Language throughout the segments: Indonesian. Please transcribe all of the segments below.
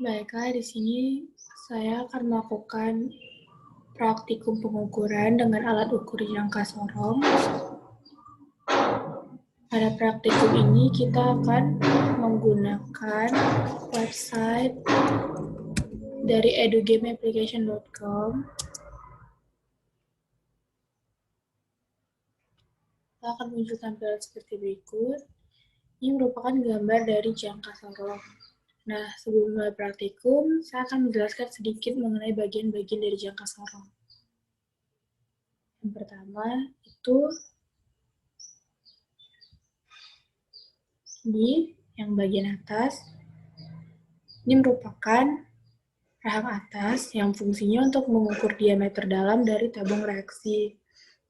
Baiklah, di sini saya akan melakukan praktikum pengukuran dengan alat ukur jangka sorong. Pada praktikum ini kita akan menggunakan website dari edugameapplication.com. Kita akan muncul tampilan seperti berikut. Ini merupakan gambar dari jangka sorong. Nah, sebelum mulai praktikum, saya akan menjelaskan sedikit mengenai bagian-bagian dari jangka sorong. Yang pertama, itu di yang bagian atas, ini merupakan rahang atas yang fungsinya untuk mengukur diameter dalam dari tabung reaksi.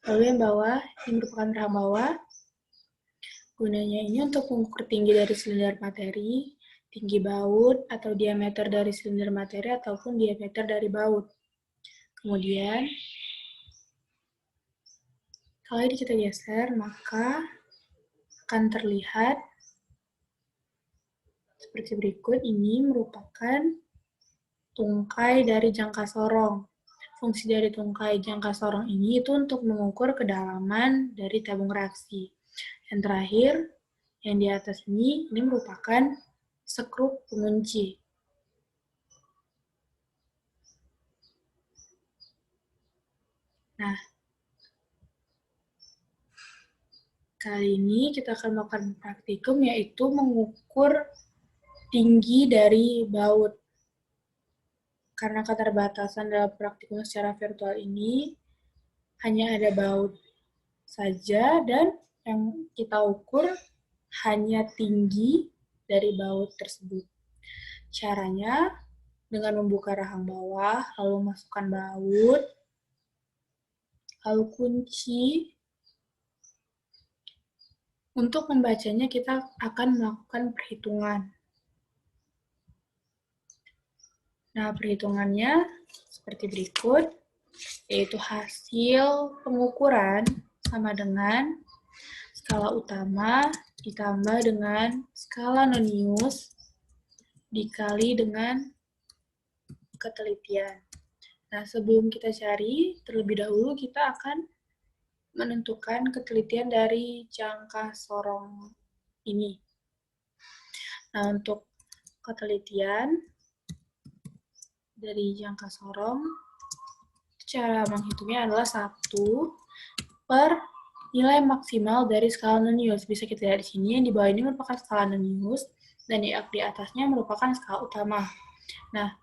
Lalu yang bawah, ini merupakan rahang bawah. Gunanya ini untuk mengukur tinggi dari silinder materi, tinggi baut, atau diameter dari silinder materi, ataupun diameter dari baut. Kemudian, kalau ini kita geser, maka akan terlihat seperti berikut. Ini merupakan tungkai dari jangka sorong. Fungsi dari tungkai jangka sorong ini itu untuk mengukur kedalaman dari tabung reaksi. Yang terakhir, yang di atas ini merupakan skrup pengunci. Nah, kali ini kita akan melakukan praktikum yaitu mengukur tinggi dari baut. Karena keterbatasan dalam praktikum secara virtual ini, hanya ada baut saja dan yang kita ukur hanya tinggi dari baut tersebut. Caranya dengan membuka rahang bawah, lalu masukkan baut, lalu kunci. Untuk membacanya kita akan melakukan perhitungan. Nah, perhitungannya seperti berikut, yaitu hasil pengukuran sama dengan skala utama ditambah dengan skala nonius dikali dengan ketelitian. Nah, sebelum kita cari, terlebih dahulu kita akan menentukan ketelitian dari jangka sorong ini. Nah, untuk ketelitian dari jangka sorong, cara menghitungnya adalah 1 per nilai maksimal dari skala nonius. Bisa kita lihat di sini, yang di bawah ini merupakan skala nonius, dan di atasnya merupakan skala utama. Nah,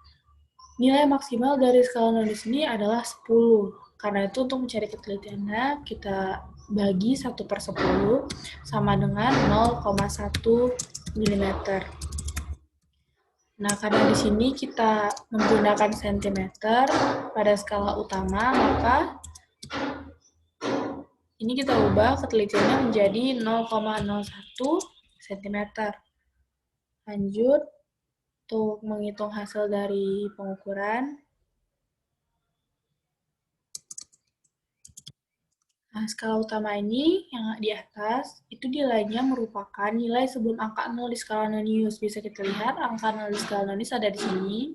nilai maksimal dari skala nonius ini adalah 10. Karena itu untuk mencari ketelitiannya, kita bagi 1/10 sama dengan 0,1 mm. Nah, karena di sini kita menggunakan cm pada skala utama, maka ini kita ubah ketelitiannya menjadi 0,01 cm. Lanjut, untuk menghitung hasil dari pengukuran. Nah, skala utama ini yang di atas, itu nilainya merupakan nilai sebelum angka 0 di skala nonius. Bisa kita lihat angka 0 di skala nonius ada di sini.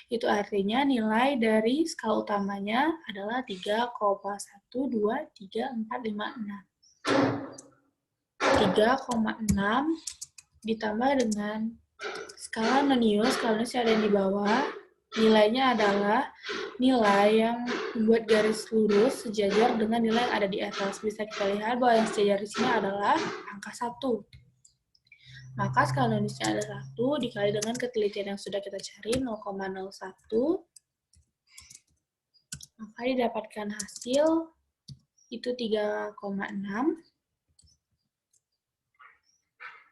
Itu artinya nilai dari skala utamanya adalah 3,12346. 3,6 ditambah dengan skala nonius yang ada di bawah, nilainya adalah nilai yang membuat garis lurus sejajar dengan nilai yang ada di atas. Bisa kita lihat bahwa yang sejajar di sini adalah angka 1. Maka skala noniusnya ada 1 dikali dengan ketelitian yang sudah kita cari, 0,01. Maka didapatkan hasil itu 3,6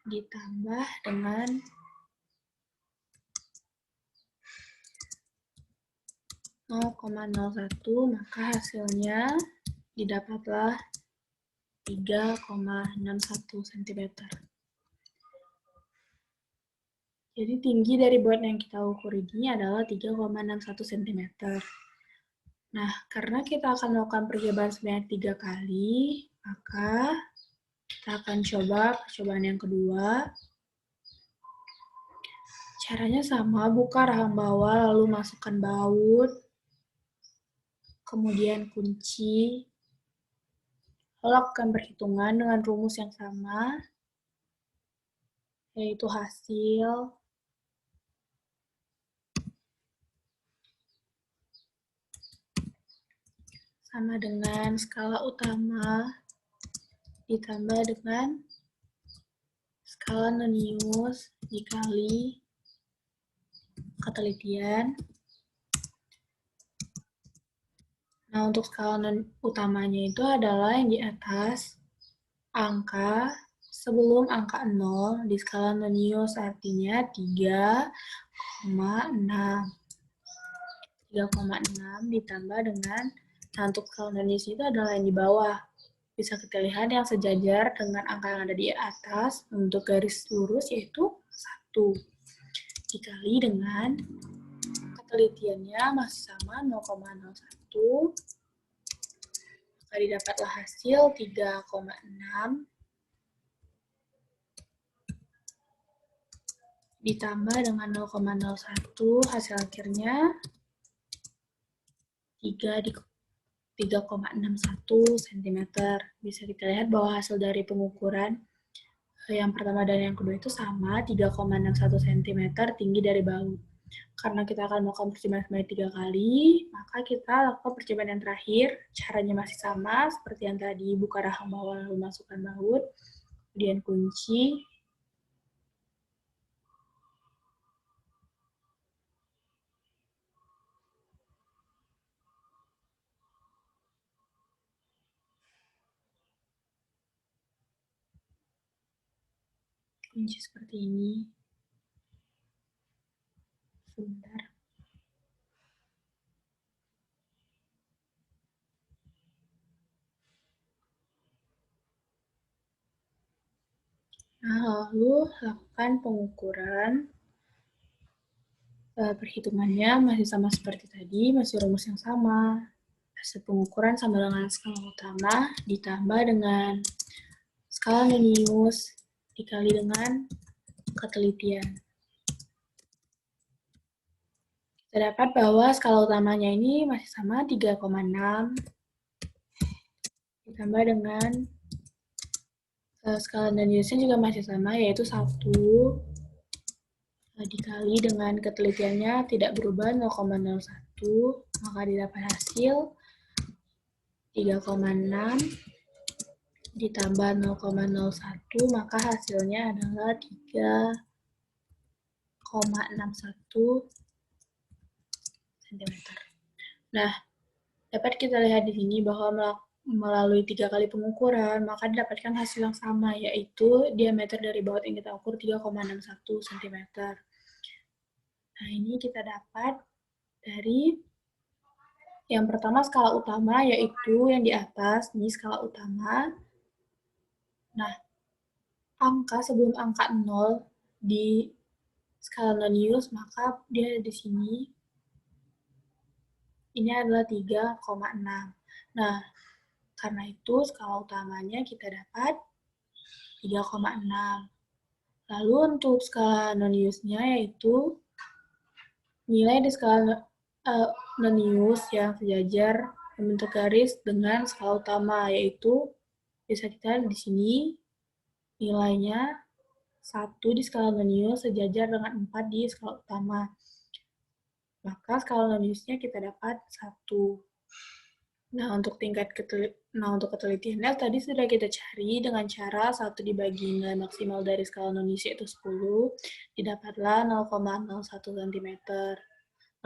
ditambah dengan 0,01, maka hasilnya didapatlah 3,61 cm. Jadi tinggi dari baut yang kita ukur ini adalah 3,61 cm. Nah, karena kita akan melakukan percobaan sebanyak 3 kali, maka kita akan coba percobaan yang kedua. Caranya sama, buka rahang bawah, lalu masukkan baut, kemudian kunci, lalu lakukan perhitungan dengan rumus yang sama, yaitu hasil sama dengan skala utama ditambah dengan skala non-news dikali ketelitian. Nah, untuk skala utamanya itu adalah yang di atas angka sebelum angka 0 di skala non-news, artinya 3,6. 3,6 ditambah dengan, nah untuk skala non-news itu adalah yang di bawah. Bisa kita lihat yang sejajar dengan angka yang ada di atas untuk garis lurus yaitu 1. Dikali dengan ketelitiannya masih sama 0,01, maka didapatlah hasil 3,6 ditambah dengan 0,01, hasil akhirnya 3,61 cm. Bisa kita lihat bahwa hasil dari pengukuran yang pertama dan yang kedua itu sama, 3,61 cm tinggi dari baut. Karena kita akan melakukan percobaan sebanyak 3 kali, maka kita lakukan percobaan yang terakhir. Caranya masih sama, seperti yang tadi, buka rahang bawah lalu masukkan baut, kemudian kunci, seperti ini. Sebentar. Nah, lalu lakukan pengukuran. Perhitungannya masih sama seperti tadi, masih rumus yang sama. Hasil pengukuran sama dengan skala utama ditambah dengan skala non-news dikali dengan ketelitian. Kita dapat bahwa skala utamanya ini masih sama 3,6 ditambah dengan skala non-newsnya juga masih sama, yaitu 1 dikali dengan ketelitiannya tidak berubah 0,01, maka didapat hasil 3,6 ditambah 0,01, maka hasilnya adalah 3,61 cm. Nah, dapat kita lihat di sini bahwa melalui 3 kali pengukuran, maka didapatkan hasil yang sama, yaitu diameter dari baut yang kita ukur 3,61 cm. Nah, ini kita dapat dari yang pertama skala utama, yaitu yang di atas, ini skala utama. Nah, angka sebelum angka 0 di skala non-news, maka dia di sini. Ini adalah 3,6. Nah, karena itu skala utamanya kita dapat 3,6. Lalu untuk skala non-news-nya yaitu nilai di skala non-news yang sejajar membentuk garis dengan skala utama, yaitu bisa kita di sini nilainya 1 di skala non-news sejajar dengan 4 di skala utama. Maka skala non-news-nya kita dapat 1. Nah, untuk ketelitiannya tadi sudah kita cari dengan cara 1 dibagi nilai maksimal dari skala non-news yaitu 10, didapatlah 0,01 cm.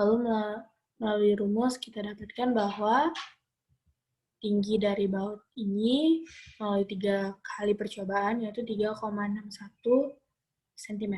Lalu melalui rumus kita dapatkan bahwa tinggi dari baut ini melalui 3 kali percobaan yaitu 3,61 cm.